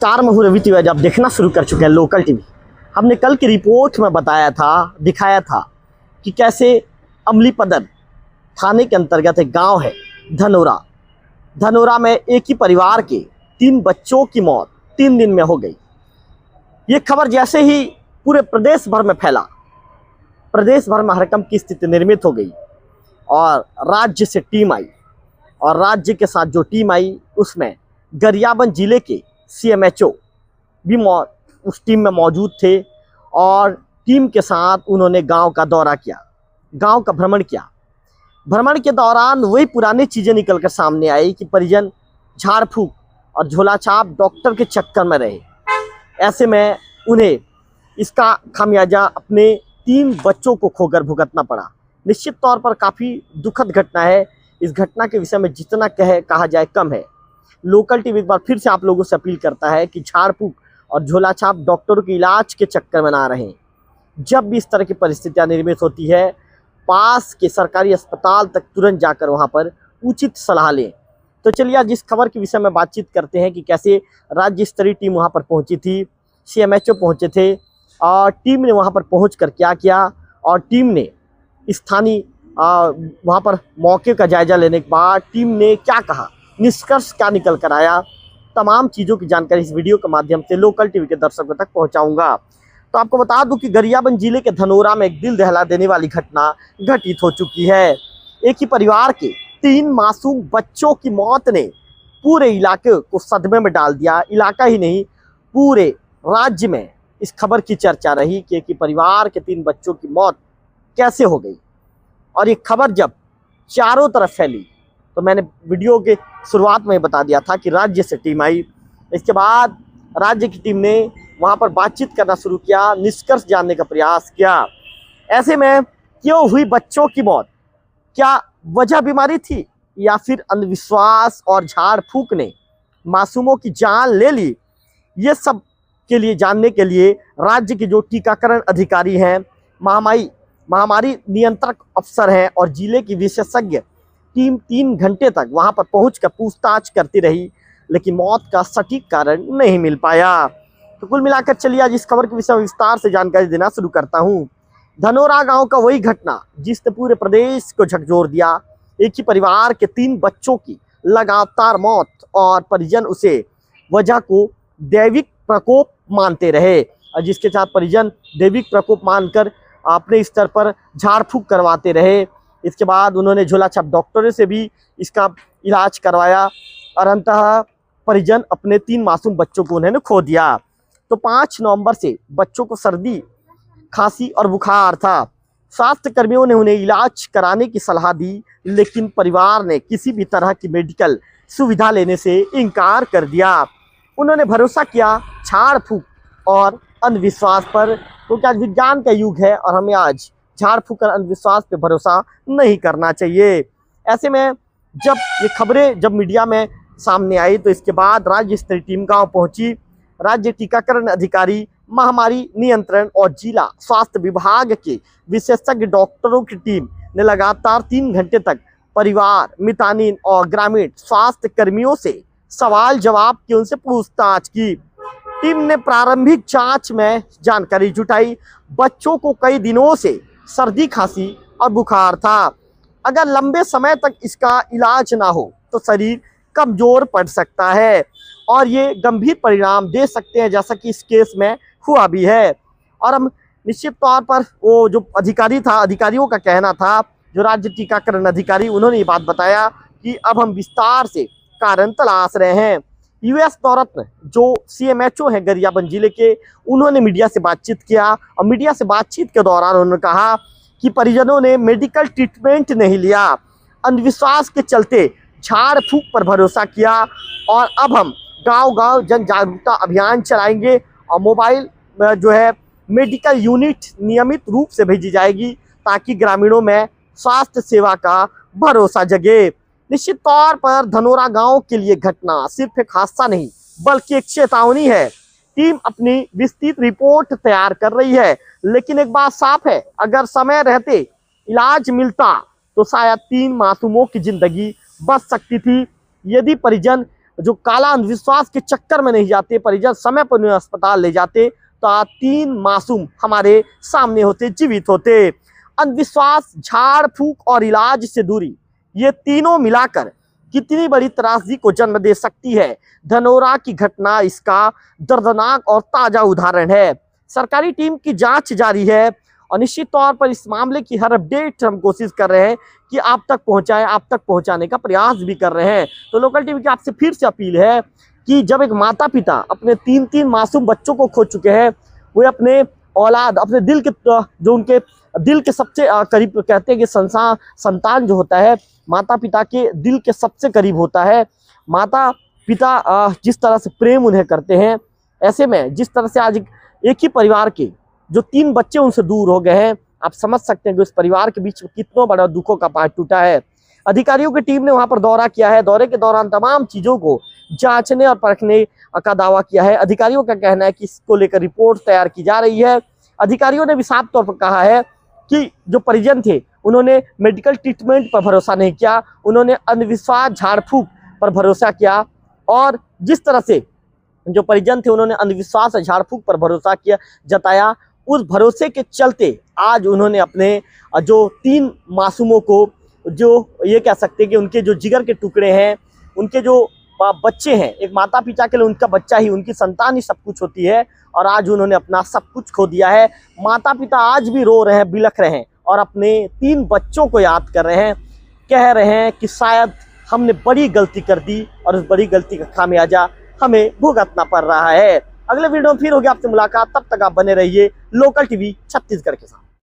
चार मुहूर्त टीवी आज आप देखना शुरू कर चुके हैं लोकल टीवी। हमने कल की रिपोर्ट में बताया था, दिखाया था कि कैसे अमलीपदर थाने के अंतर्गत एक गांव है धनोरा। धनोरा में एक ही परिवार के 3 बच्चों की मौत 3 दिन में हो गई। ये खबर जैसे ही पूरे प्रदेश भर में फैला, प्रदेश भर में हड़कंप की स्थिति निर्मित हो गई और राज्य से टीम आई। और राज्य के साथ जो टीम आई उसमें गरियाबंद जिले के CMHO भी उस टीम में मौजूद थे और टीम के साथ उन्होंने गांव का दौरा किया, गांव का भ्रमण किया। भ्रमण के दौरान वही पुरानी चीज़ें निकल कर सामने आई कि परिजन झाड़ फूक और झोलाछाप डॉक्टर के चक्कर में रहे। ऐसे में उन्हें इसका खामियाजा अपने 3 बच्चों को खोकर भुगतना पड़ा। निश्चित तौर पर काफ़ी दुखद घटना है। इस घटना के विषय में जितना कहा जाए कम है। लोकल टीवी एक बार फिर से आप लोगों से अपील करता है कि झाड़ फूक और झोलाछाप डॉक्टरों के इलाज के चक्कर में ना रहें। जब भी इस तरह की परिस्थितियां निर्मित होती है, पास के सरकारी अस्पताल तक तुरंत जाकर वहां पर उचित सलाह लें। तो चलिए आज इस खबर के विषय में बातचीत करते हैं कि कैसे राज्य स्तरीय टीम वहां पर पहुंची थी, CMHO पहुंचे थे और टीम ने वहां पर पहुंचकर क्या किया और टीम ने स्थानीय वहां पर मौके का जायजा लेने के बाद टीम ने क्या कहा, निष्कर्ष क्या निकल कर आया, तमाम चीज़ों की जानकारी इस वीडियो के माध्यम से लोकल टीवी के दर्शकों तक पहुंचाऊंगा। तो आपको बता दूं कि गरियाबंद जिले के धनोरा में एक दिल दहला देने वाली घटना घटित हो चुकी है। एक ही परिवार के 3 मासूम बच्चों की मौत ने पूरे इलाके को सदमे में डाल दिया। इलाका ही नहीं, पूरे राज्य में इस खबर की चर्चा रही कि एक ही परिवार के 3 बच्चों की मौत कैसे हो गई। और ये खबर जब चारों तरफ फैली तो मैंने वीडियो के शुरुआत में बता दिया था कि राज्य से टीम आई। इसके बाद राज्य की टीम ने वहां पर बातचीत करना शुरू किया, निष्कर्ष जानने का प्रयास किया। ऐसे में क्यों हुई बच्चों की मौत, क्या वजह बीमारी थी या फिर अंधविश्वास और झाड़ फूक ने मासूमों की जान ले ली, ये सब के लिए जानने के लिए राज्य के जो टीकाकरण अधिकारी हैं, महामारी नियंत्रक अफसर हैं और जिले की विशेषज्ञ टीम 3 घंटे तक वहां पर पहुंचकर पूछताछ करती रही, लेकिन मौत का सटीक कारण नहीं मिल पाया। तो कुल मिलाकर चलिए आज इस खबर के विषय में विस्तार से जानकारी देना शुरू करता हूं। धनोरा गांव का वही घटना जिसने पूरे प्रदेश को झकझोर दिया। एक ही परिवार के 3 बच्चों की लगातार मौत और परिजन उसे वजह को दैविक प्रकोप मानते रहे और जिसके साथ परिजन दैविक प्रकोप मानकर अपने स्तर पर झाड़ फूक करवाते रहे। इसके बाद उन्होंने झोलाछाप डॉक्टरों से भी इसका इलाज करवाया और अंततः परिजन अपने 3 मासूम बच्चों को उन्होंने खो दिया। तो 5 नवंबर से बच्चों को सर्दी, खांसी और बुखार था। स्वास्थ्य कर्मियों ने उन्हें इलाज कराने की सलाह दी, लेकिन परिवार ने किसी भी तरह की मेडिकल सुविधा लेने से इनकार कर दिया। उन्होंने भरोसा किया झाड़ फूक और अंधविश्वास पर, क्योंकि आज विज्ञान का युग है और हमें आज झाड़ फूक और अंधविश्वास पे भरोसा नहीं करना चाहिए। ऐसे में जब ये खबरें मीडिया में सामने आई तो इसके बाद राज्य स्तरीय टीम गांव पहुंची। राज्य टीकाकरण अधिकारी, महामारी नियंत्रण और जिला स्वास्थ्य विभाग के विशेषज्ञ डॉक्टरों की टीम ने लगातार 3 घंटे तक परिवार, मितानिन और ग्रामीण स्वास्थ्य कर्मियों से सवाल जवाब की, उनसे पूछताछ की। टीम ने प्रारंभिक जांच में जानकारी जुटाई। बच्चों को कई दिनों से सर्दी, खांसी और बुखार था। अगर लंबे समय तक इसका इलाज ना हो तो शरीर कमजोर पड़ सकता है और ये गंभीर परिणाम दे सकते हैं, जैसा कि इस केस में हुआ भी है। और हम निश्चित तौर पर वो जो अधिकारियों का कहना था, जो राज्य टीकाकरण अधिकारी, उन्होंने ये बात बताया कि अब हम विस्तार से कारण तलाश रहे हैं। US नवरत्न जो CMHO हैं गरियाबंद जिले के, उन्होंने मीडिया से बातचीत किया और मीडिया से बातचीत के दौरान उन्होंने कहा कि परिजनों ने मेडिकल ट्रीटमेंट नहीं लिया, अंधविश्वास के चलते झाड़ फूक पर भरोसा किया और अब हम गांव-गांव जन जागरूकता अभियान चलाएंगे और मोबाइल जो है मेडिकल यूनिट नियमित रूप से भेजी जाएगी ताकि ग्रामीणों में स्वास्थ्य सेवा का भरोसा जगे। निश्चित तौर पर धनोरा गांव के लिए घटना सिर्फ एक हादसा नहीं बल्कि एक चेतावनी है। टीम अपनी विस्तृत रिपोर्ट तैयार कर रही है, लेकिन एक बात साफ है, अगर समय रहते इलाज मिलता तो शायद 3 मासूमों की जिंदगी बच सकती थी। यदि परिजन जो काला अंधविश्वास के चक्कर में नहीं जाते, परिजन समय पर उन्हें अस्पताल ले जाते, तो आज 3 मासूम हमारे सामने होते, जीवित होते। अंधविश्वास, झाड़ फूक और इलाज से दूरी, ये तीनों मिलाकर कितनी बड़ी त्रासदी को जन्म दे सकती है। धनौरा की घटना इसका दर्दनाक और ताजा उदाहरण है। सरकारी टीम की जांच जारी है और निश्चित तौर पर इस मामले की हर अपडेट हम कोशिश कर रहे हैं कि आप तक पहुंचाए, आप तक पहुंचाने का प्रयास भी कर रहे हैं। तो लोकल टीवी की आपसे फिर से अपील है कि जब एक माता पिता अपने 3 मासूम बच्चों को खो चुके हैं, वे अपने औलाद, अपने दिल के, जो उनके दिल के सबसे करीब, कहते हैं कि संतान जो होता है माता पिता के दिल के सबसे करीब होता है। माता पिता जिस तरह से प्रेम उन्हें करते हैं, ऐसे में जिस तरह से आज एक ही परिवार के जो 3 बच्चे उनसे दूर हो गए हैं, आप समझ सकते हैं कि उस परिवार के बीच कितना बड़ा दुखों का पहाड़ टूटा है। अधिकारियों की टीम ने वहां पर दौरा किया है, दौरे के दौरान तमाम चीजों को जांचने और परखने का दावा किया है। अधिकारियों का कहना है कि इसको लेकर रिपोर्ट तैयार की जा रही है। अधिकारियों ने भी साफ तौर पर कहा है कि जो परिजन थे उन्होंने मेडिकल ट्रीटमेंट पर भरोसा नहीं किया, उन्होंने अंधविश्वास, झाड़ फूक पर भरोसा किया, और जिस तरह से जो परिजन थे उन्होंने अंधविश्वास और झाड़ फूक पर भरोसा किया, जताया, उस भरोसे के चलते आज उन्होंने अपने जो 3 मासूमों को, जो ये कह सकते हैं कि उनके जो जिगर के टुकड़े हैं, उनके जो बच्चे हैं, एक माता पिता के लिए उनका बच्चा ही, उनकी संतान ही सब कुछ होती है, और आज उन्होंने अपना सब कुछ खो दिया है। माता पिता आज भी रो रहे हैं, बिलख रहे हैं और अपने 3 बच्चों को याद कर रहे हैं, कह रहे हैं कि शायद हमने बड़ी गलती कर दी और उस बड़ी गलती का खामियाजा हमें भुगतना पड़ रहा है। अगले वीडियो में फिर होगी आपसे मुलाकात, तब तक आप बने रहिए लोकल टीवी छत्तीसगढ़ के साथ।